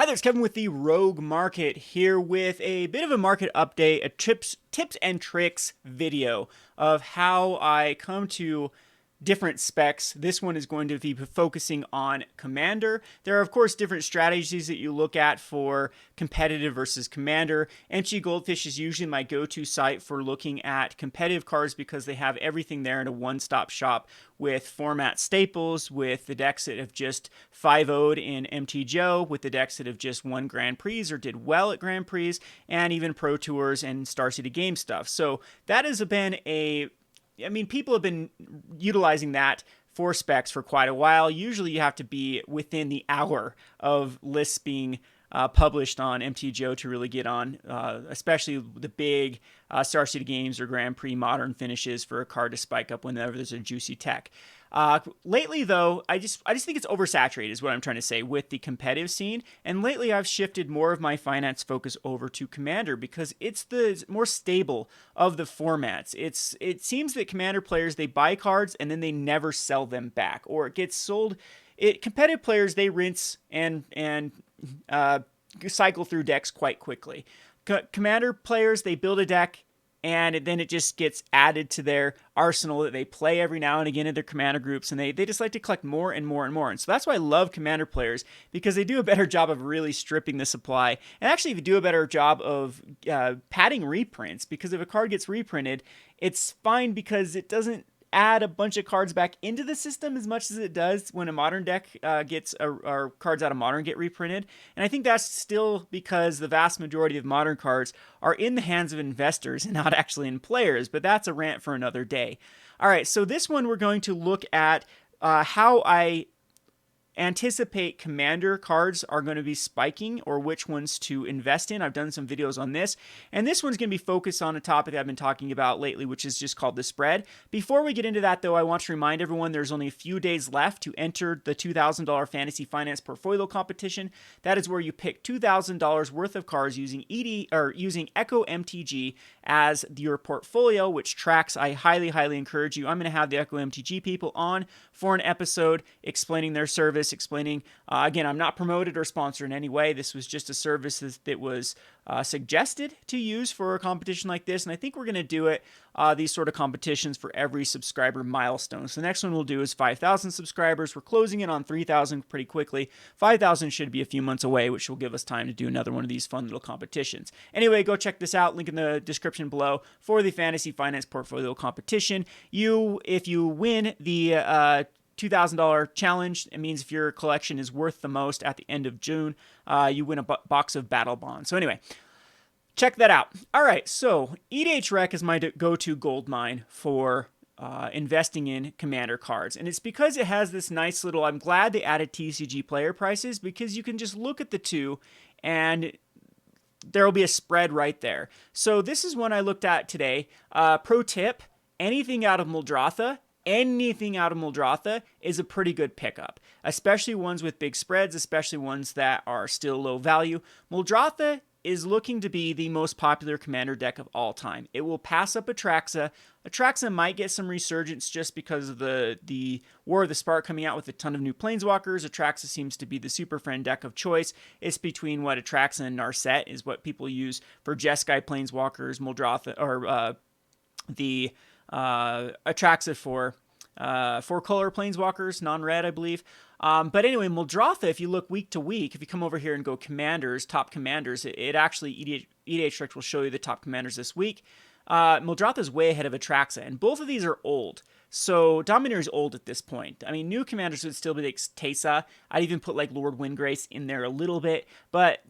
Hi, there's Kevin with the Rogue Market here with a bit of a market update, a tips and tricks video of how I come to different specs. This one is going to be focusing on Commander. There are, of course, different strategies that you look at for competitive versus Commander. MG Goldfish is usually my go-to site for looking at competitive cards because they have everything there in a one-stop shop with format staples, with the decks that have just 5-0'd in MTGO, with the decks that have just won Grand Prix or did well at Grand Prix, and even Pro Tours and Star City game stuff. So that has been people have been utilizing that for specs for quite a while. Usually you have to be within the hour of lists being published on MTGO to really get on, especially the big Star City games or Grand Prix modern finishes for a card to spike up whenever there's a juicy tech. Lately, though, I just think it's oversaturated is what I'm trying to say with the competitive scene. And lately, I've shifted more of my finance focus over to Commander because it's the more stable of the formats. It seems that Commander players, they buy cards and then they never sell them back, or it gets sold. Competitive players, they rinse and cycle through decks quite quickly. Commander players, they build a deck and then it just gets added to their arsenal that they play every now and again in their Commander groups, and they just like to collect more and more and more. And so that's why I love Commander players, because they do a better job of really stripping the supply, and actually do a better job of padding reprints, because if a card gets reprinted, it's fine because it doesn't add a bunch of cards back into the system as much as it does when a modern deck gets or cards out of modern get reprinted. And I think that's still because the vast majority of modern cards are in the hands of investors and not actually in players, but that's a rant for another day. All right, so this one we're going to look at how I anticipate Commander cards are going to be spiking, or which ones to invest in. I've done some videos on this, and this one's going to be focused on a topic I've been talking about lately, which is just called the spread. Before we get into that, though, I want to remind everyone there's only a few days left to enter the $2,000 Fantasy Finance Portfolio Competition. That is where you pick $2,000 worth of cards using using Echo MTG as your portfolio, which tracks. I highly encourage you. I'm going to have the Echo MTG people on for an episode explaining their service, explaining, again, I'm not promoted or sponsored in any way. This was just a service that was suggested to use for a competition like this, and I think we're going to do it, these sort of competitions, for every subscriber milestone. So the next one we'll do is 5,000 subscribers. We're closing in on 3,000 pretty quickly. 5,000 should be a few months away, which will give us time to do another one of these fun little competitions. Anyway, go check this out. Link in the description below for the Fantasy Finance Portfolio Competition. If you win the $2,000 challenge, it means if your collection is worth the most at the end of June, you win a box of Battle Bonds. So anyway, check that out. All right, so EDHRec is my go-to gold mine for investing in Commander cards, and it's because it has this nice little, I'm glad they added TCG player prices, because you can just look at the two and there will be a spread right there. So this is one I looked at today. Pro tip, anything out of Muldrotha is a pretty good pickup, especially ones with big spreads, especially ones that are still low value. Muldrotha is looking to be the most popular Commander deck of all time. It will pass up Atraxa. Atraxa might get some resurgence just because of the War of the Spark coming out with a ton of new Planeswalkers. Atraxa seems to be the Super Friend deck of choice. It's between what Atraxa and Narset is what people use for Jeskai Planeswalkers, Muldrotha, or the Atraxa for 4-color Planeswalkers, non-red, I believe. But anyway, Muldrotha, if you look week to week, if you come over here and go Commanders, top Commanders, it actually, EDHRec will show you the top Commanders this week. Muldrotha is way ahead of Atraxa, and both of these are old. So Dominator is old at this point. I mean, new Commanders would still be like Teysa. I'd even put like Lord Windgrace in there a little bit, but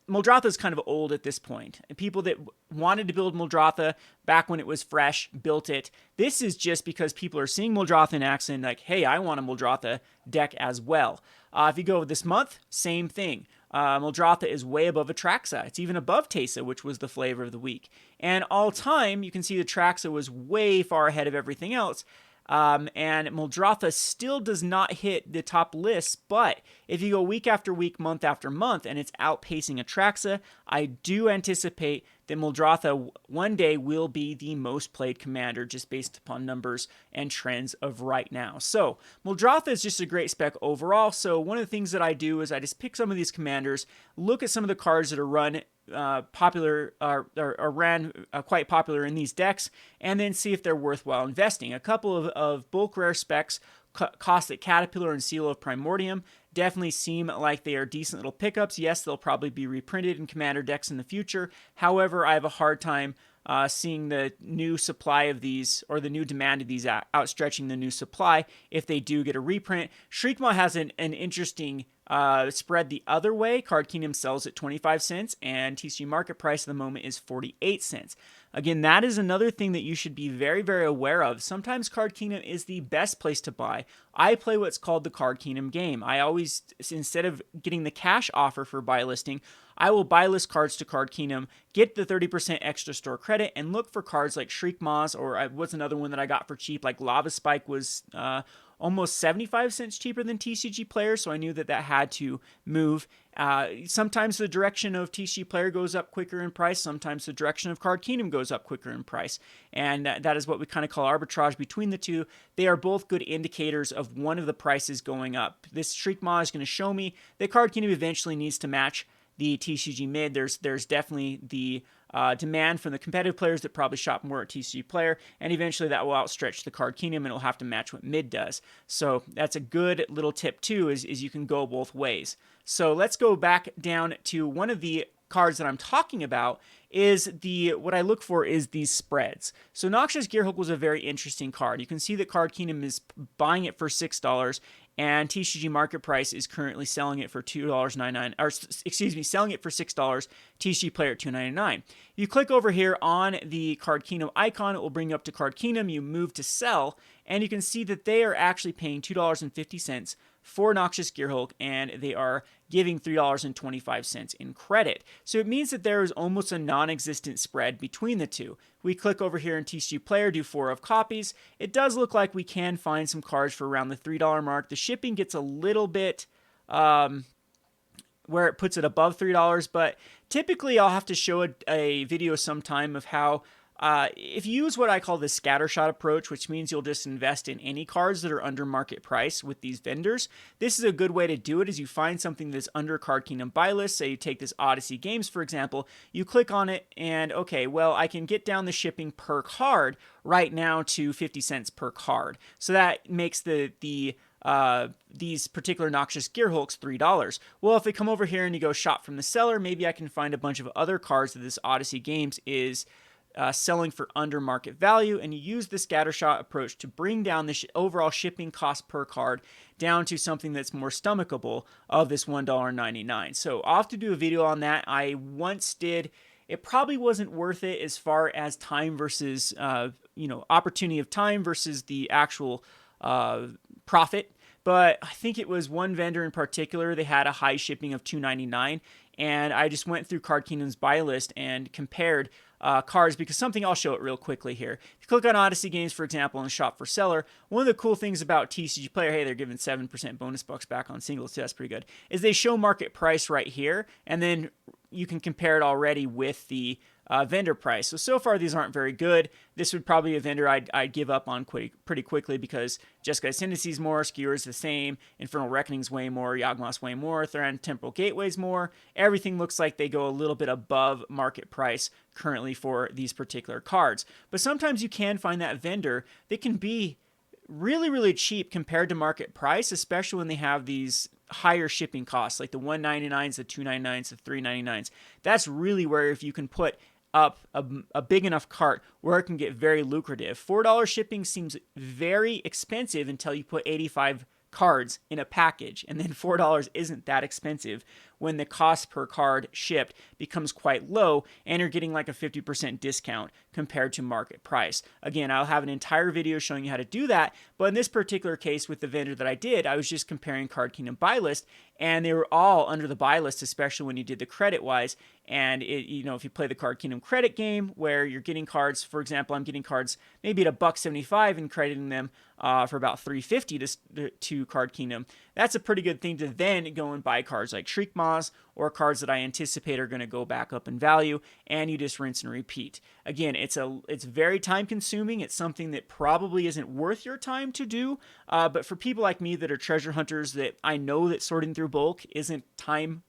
Muldrotha is kind of old at this point. And people that wanted to build Muldrotha back when it was fresh built it. This is just because people are seeing Muldrotha in action, like, hey, I want a Muldrotha deck as well. If you go this month, same thing. Muldrotha is way above Atraxa. It's even above Teysa, which was the flavor of the week. And all time, you can see the Atraxa was way far ahead of everything else. And Muldrotha still does not hit the top lists, but if you go week after week, month after month, and it's outpacing Atraxa, I do anticipate that Muldrotha one day will be the most played commander just based upon numbers and trends of right now. So Muldrotha is just a great spec overall. So one of the things that I do is I just pick some of these commanders, look at some of the cards that are run popular or ran quite popular in these decks, and then see if they're worthwhile investing. A couple of bulk rare specs, Caustic Caterpillar and Seal of Primordium, definitely seem like they are decent little pickups. Yes, they'll probably be reprinted in Commander decks in the future. However, I have a hard time seeing the new supply of these, or the new demand of these, outstretching the new supply if they do get a reprint. Shriekmaw has an interesting spread the other way. Card Kingdom sells at 25 cents, and TCG market price at the moment is 48 cents. Again, that is another thing that you should be very, very aware of. Sometimes Card Kingdom is the best place to buy. I play what's called the Card Kingdom game. I always, instead of getting the cash offer for buy listing, I will buy list cards to Card Kingdom, get the 30% extra store credit, and look for cards like Shriekmaws, or what's another one that I got for cheap, like Lava Spike was almost 75 cents cheaper than TCG Player, so I knew that had to move. Sometimes the direction of TCG Player goes up quicker in price, sometimes the direction of Card Kingdom goes up quicker in price, and that is what we kind of call arbitrage between the two. They are both good indicators of one of the prices going up. This Shriekmaw is going to show me that Card Kingdom eventually needs to match the TCG mid. There's definitely the demand from the competitive players that probably shop more at TCG Player, and eventually that will outstretch the Card Kingdom, and it'll have to match what mid does. So that's a good little tip too, is you can go both ways. So let's go back down to one of the cards that I'm talking about. Is what I look for is these spreads. So Noxious Gearhook was a very interesting card. You can see that Card Kingdom is buying it for $6, and TCG market price is currently selling it for $2.99, or excuse me, selling it for $6. TCG Player at $2.99. You click over here on the Card Kingdom icon, it will bring you up to Card Kingdom. You move to sell, and you can see that they are actually paying $2.50 for Noxious Gearhook, and they are giving $3.25 in credit. So it means that there is almost a non-existent spread between the two. We click over here in TCG Player, do 4 of copies. It does look like we can find some cards for around the $3 mark. The shipping gets a little bit where it puts it above $3, but typically I'll have to show a video sometime of how if you use what I call the scattershot approach, which means you'll just invest in any cards that are under market price with these vendors, this is a good way to do it. Is you find something that's under Card Kingdom buy list. Say you take this Odyssey Games, for example, you click on it and, okay, well, I can get down the shipping per card right now to 50 cents per card. So that makes these particular Noxious Gearhooks $3. Well, if they come over here and you go shop from the seller, maybe I can find a bunch of other cards that this Odyssey Games is selling for under market value, and you use the scattershot approach to bring down the overall shipping cost per card down to something that's more stomachable of this $1.99. So I'll have to do a video on that. I once did. It probably wasn't worth it as far as time versus opportunity of time versus the actual profit. But I think it was one vendor in particular. They had a high shipping of $2.99, and I just went through Card Kingdom's buy list and compared cards, because something I'll show it real quickly here. If you click on Odyssey Games, for example, and shop for seller, one of the cool things about TCG Player, hey, they're giving 7% bonus bucks back on singles, so that's pretty good, is they show market price right here, and then you can compare it already with the vendor price. So far, these aren't very good. This would probably be a vendor I'd give up on pretty quickly, because Jeskai Ascendancy's more, Skewer's the same, Infernal Reckoning's way more, Yawgmoth's way more, Thran Temporal Gateway's more. Everything looks like they go a little bit above market price currently for these particular cards. But sometimes you can find that vendor that can be really, really cheap compared to market price, especially when they have these higher shipping costs, like the $1.99s, the $2.99s, the $3.99s. That's really where, if you can put up a big enough cart, where it can get very lucrative. $4 shipping seems very expensive until you put 85 cards in a package, and then $4 isn't that expensive when the cost per card shipped becomes quite low, and you're getting like a 50% discount compared to market price. Again, I'll have an entire video showing you how to do that, but in this particular case with the vendor that I did, I was just comparing Card Kingdom buy list, and they were all under the buy list, especially when you did the credit wise. And if you play the Card Kingdom credit game, where you're getting cards, for example, I'm getting cards maybe at $1.75 and crediting them for about $3.50 to Card Kingdom. That's a pretty good thing to then go and buy cards like Shriek Maws or cards that I anticipate are going to go back up in value, and you just rinse and repeat. Again, it's very time consuming. It's something that probably isn't worth your time to do, but for people like me that are treasure hunters, that I know that sorting through bulk isn't time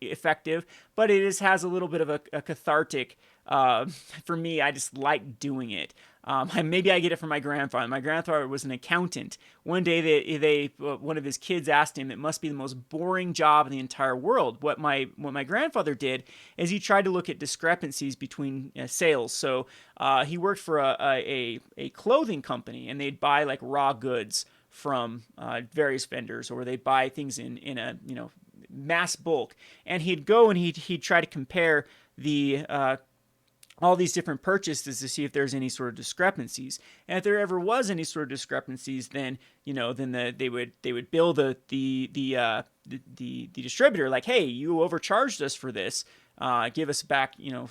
effective, but it has a little bit of a cathartic. For me, I just like doing it. Maybe I get it from my grandfather. My grandfather was an accountant. One day, one of his kids asked him, it must be the most boring job in the entire world. What my grandfather did is he tried to look at discrepancies between sales. So he worked for a clothing company, and they'd buy like raw goods from various vendors, or they'd buy things in a mass bulk, and he'd go and he'd try to compare the all these different purchases to see if there's any sort of discrepancies. And if there ever was any sort of discrepancies, then they would bill the distributor like, hey, you overcharged us for this. Give us back, in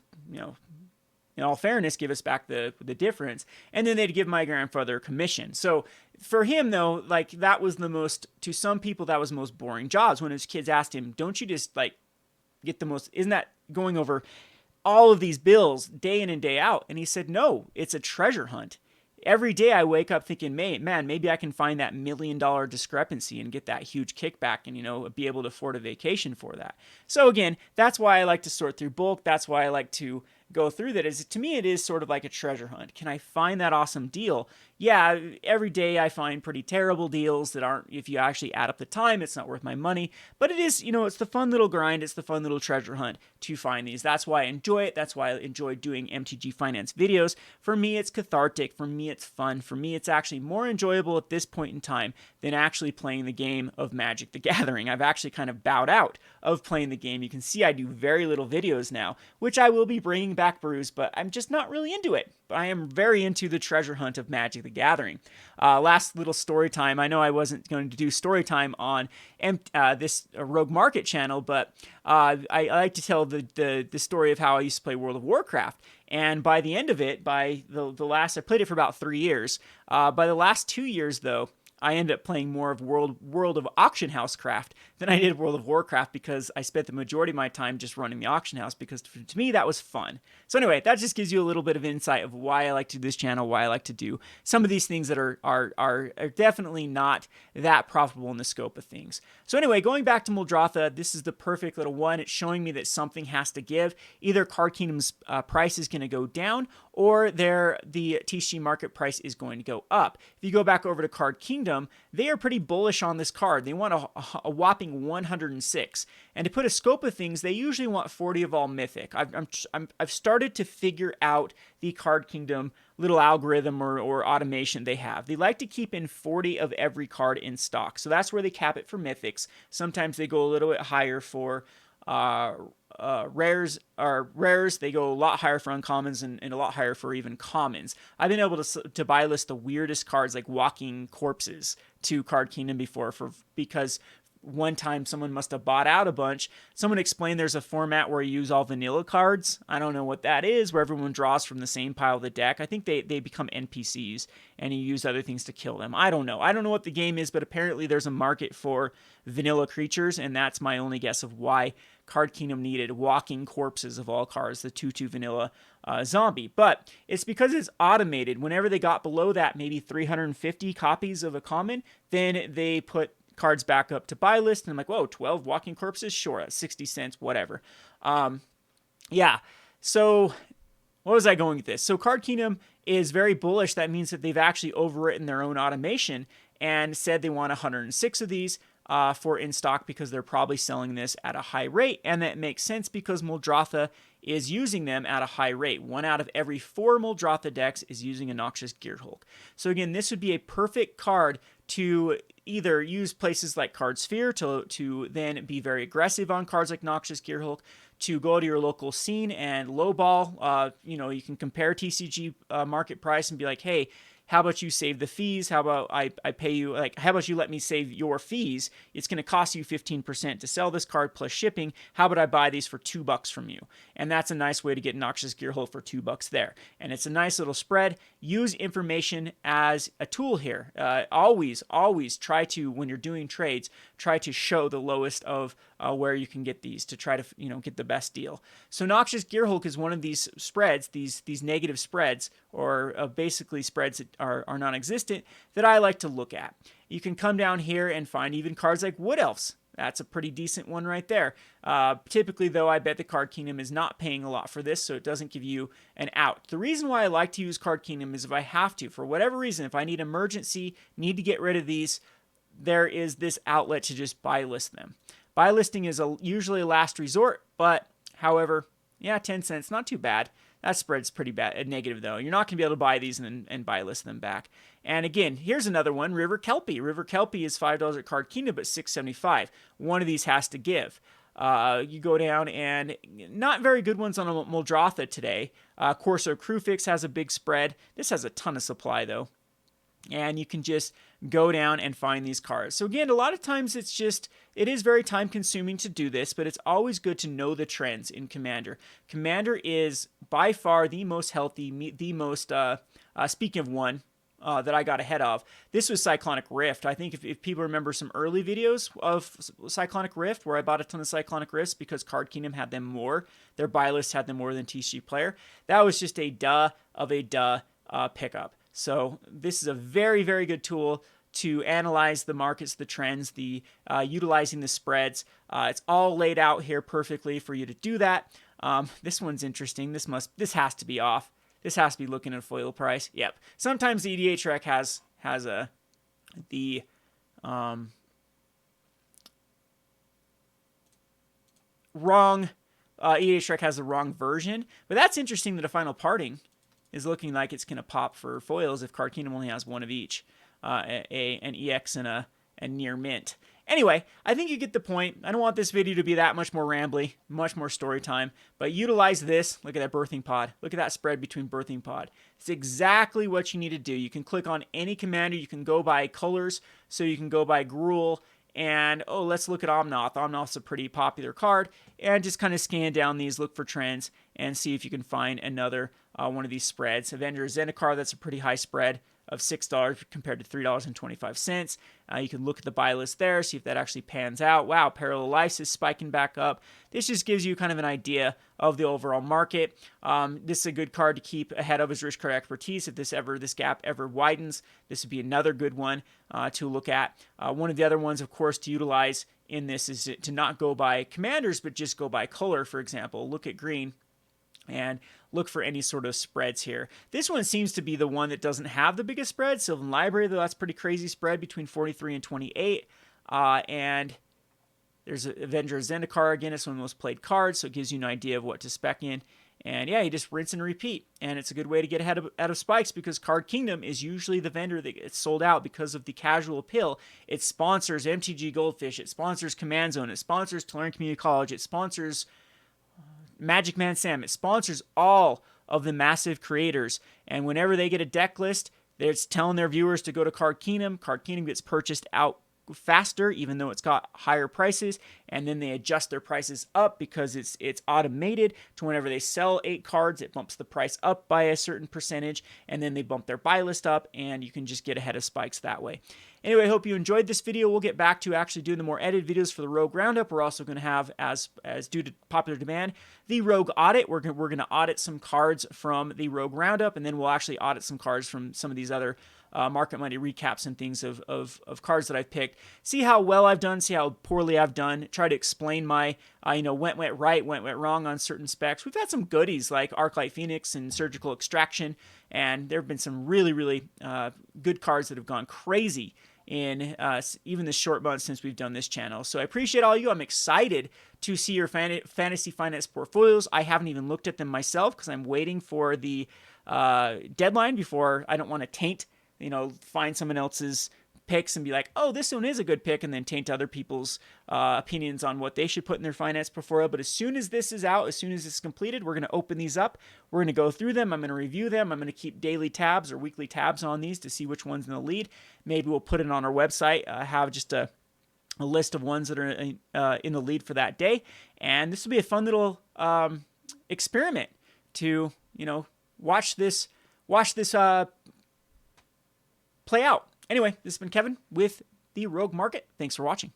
all fairness, give us back the difference. And then they'd give my grandfather a commission. So for him, though, like, that was to some people, that was the most boring jobs. When his kids asked him, don't you just like get the most, isn't that going over all of these bills day in and day out? And he said, no, it's a treasure hunt. Every day I wake up thinking, man, maybe I can find that $1 million discrepancy and get that huge kickback and, be able to afford a vacation for that. So again, that's why I like to sort through bulk. That's why I like to go through that. To me, it is sort of like a treasure hunt. Can I find that awesome deal? Yeah, every day I find pretty terrible deals that aren't, if you actually add up the time, it's not worth my money. But it is, it's the fun little grind. It's the fun little treasure hunt to find these. That's why I enjoy it. That's why I enjoy doing MTG Finance videos. For me, it's cathartic. For me, it's fun. For me, it's actually more enjoyable at this point in time than actually playing the game of Magic the Gathering. I've actually kind of bowed out of playing the game. You can see I do very little videos now, which I will be bringing back, Bruce, but I'm just not really into it. But I am very into the treasure hunt of Magic the Gathering. Last little story time. I know I wasn't going to do story time on this Rogue Market channel, but I like to tell the story of how I used to play World of Warcraft. And by the end of it, by the last, I played it for about 3 years. By the last 2 years, though, I ended up playing more of World of Auction House Craft than I did World of Warcraft, because I spent the majority of my time just running the auction house, because to me that was fun. So anyway, that just gives you a little bit of insight of why I like to do this channel, why I like to do some of these things that are definitely not that profitable in the scope of things. So anyway, going back to Muldrotha, this is the perfect little one. It's showing me that something has to give. Either Card Kingdom's price is going to go down, or the TCG market price is going to go up. If you go back over to Card Kingdom, they are pretty bullish on this card. They want a whopping 106. And to put a scope of things, they usually want 40 of all mythic. I've started to figure out the Card Kingdom little algorithm or automation they have. They like to keep in 40 of every card in stock. So that's where they cap it for mythics. Sometimes they go a little bit higher for rares. They go a lot higher for uncommons and a lot higher for even commons. I've been able to buy list the weirdest cards like walking corpses to Card Kingdom before, because one time someone must have bought out a bunch. Someone explained there's a format where you use all vanilla cards. I don't know what that is, where everyone draws from the same pile of the deck. I think they become NPCs and you use other things to kill them. I don't know what the game is, but apparently there's a market for vanilla creatures, and that's my only guess of why Card Kingdom needed walking corpses of all cards, the 2/2 vanilla zombie. But it's because it's automated. Whenever they got below that, maybe 350 copies of a common, then they put cards back up to buy list, and I'm like, whoa, 12 walking corpses? Sure, at 60 cents, whatever. Yeah, so what was I going with this? So Card Kingdom is very bullish. That means that they've actually overwritten their own automation and said they want 106 of these for in stock, because they're probably selling this at a high rate. And that makes sense because Muldrotha is using them at a high rate. 1 out of every 4 Muldrotha decks is using a Noxious Gearhulk. So again, this would be a perfect card to either use places like Card Sphere to then be very aggressive on cards like Noxious Gearhulk, to go to your local scene and lowball. You can compare TCG market price and be like, hey, how about you save the fees? How about I pay you, like, how about you let me save your fees? It's going to cost you 15% to sell this card plus shipping. How about I buy these for $2 from you? And that's a nice way to get Noxious Gearhulk for $2 there. And it's a nice little spread. Use information as a tool here. Always try to, when you're doing trades, try to show the lowest of where you can get these to try to, get the best deal. So Noxious Gearhulk is one of these spreads, these negative spreads, or basically spreads that are non-existent, that I like to look at. You can come down here and find even cards like Wood Elves. That's a pretty decent one right there. Typically, though, I bet the Card Kingdom is not paying a lot for this, so it doesn't give you an out. The reason why I like to use Card Kingdom is if I have to, for whatever reason, if I need emergency, need to get rid of these, there is this outlet to just buy list them. Buy listing is usually a last resort, but however, yeah, 10 cents, not too bad. That spread's pretty bad, negative though. You're not going to be able to buy these and buy list them back. And again, here's another one, River Kelpie. River Kelpie is $5 at Card Kingdom, but $6.75. One of these has to give. You go down, and not very good ones on a Muldrotha today. Corso Crufix has a big spread. This has a ton of supply though. And you can just go down and find these cards. So again, a lot of times it is very time consuming to do this, but it's always good to know the trends in Commander. Commander is by far the most healthy, the most, speaking of one that I got ahead of, this was Cyclonic Rift. I think if people remember some early videos of Cyclonic Rift, where I bought a ton of Cyclonic Rifts because Card Kingdom had them more, their buy list had them more than TCG Player, that was just a duh of a duh pickup. So this is a very, very good tool to analyze the markets, the trends, the utilizing the spreads. It's all laid out here perfectly for you to do that. This one's interesting. This has to be off. This has to be looking at foil price. Yep. Sometimes the EDHRec has the wrong EDHRec has the wrong version, but that's interesting that a final parting is looking like it's going to pop for foils if Card Kingdom only has one of each, an EX and a near mint. Anyway, I think you get the point. I don't want this video to be that much more rambly, much more story time, but utilize this. Look at that birthing pod. Look at that spread between birthing pod. It's exactly what you need to do. You can click on any commander. You can go by colors, so you can go by Gruul. And, let's look at Omnath. Omnath's a pretty popular card. And just kind of scan down these, look for trends, and see if you can find another one of these spreads. Avenger Zendikar, that's a pretty high spread of $6 compared to $3.25. You can look at the buy list there, see if that actually pans out. Wow, Parallel Lives is spiking back up. This just gives you kind of an idea of the overall market. This is a good card to keep ahead of as Rich Card Expertise. If this gap ever widens, this would be another good one to look at. One of the other ones, of course, to utilize in this is to not go by commanders, but just go by color, for example. Look at green and look for any sort of spreads here. This one seems to be the one that doesn't have the biggest spread. Sylvan Library, though, that's pretty crazy spread between 43 and 28. And there's Avenger Zendikar again. It's one of the most played cards, so it gives you an idea of what to spec in. And yeah, you just rinse and repeat. And it's a good way to get out of spikes because Card Kingdom is usually the vendor that gets sold out because of the casual appeal. It sponsors MTG Goldfish. It sponsors Command Zone. It sponsors Tulane Community College. It sponsors Magic Man Sam. It sponsors all of the massive creators. And whenever they get a deck list, it's telling their viewers to go to Card Kingdom. Card Kingdom gets purchased out faster, even though it's got higher prices, and then they adjust their prices up because it's automated to whenever they sell 8 cards, it bumps the price up by a certain percentage, and then they bump their buy list up, and you can just get ahead of spikes that way. Anyway, I hope you enjoyed this video. We'll get back to actually doing the more edited videos for the Rogue Roundup. We're also going to have, as due to popular demand, the Rogue Audit. We're going to audit some cards from the Rogue Roundup, and then we'll actually audit some cards from some of these other Market Monday recaps and things of cards that I've picked. See how well I've done, see how poorly I've done. Try to explain my, went right, went wrong on certain specs. We've had some goodies like Arclight Phoenix and Surgical Extraction, and there have been some really, really good cards that have gone crazy in even the short months since we've done this channel. So I appreciate all you. I'm excited to see your fantasy finance portfolios. I haven't even looked at them myself because I'm waiting for the deadline before I don't want to taint, find someone else's picks and be like, oh, this one is a good pick, and then taint other people's opinions on what they should put in their finance portfolio. But as soon as this is out, as soon as it's completed, we're going to open these up. We're going to go through them. I'm going to review them. I'm going to keep daily tabs or weekly tabs on these to see which one's in the lead. Maybe we'll put it on our website, have just a list of ones that are in the lead for that day. And this will be a fun little experiment to, watch this play out. Anyway, this has been Kevin with the Rogue Market. Thanks for watching.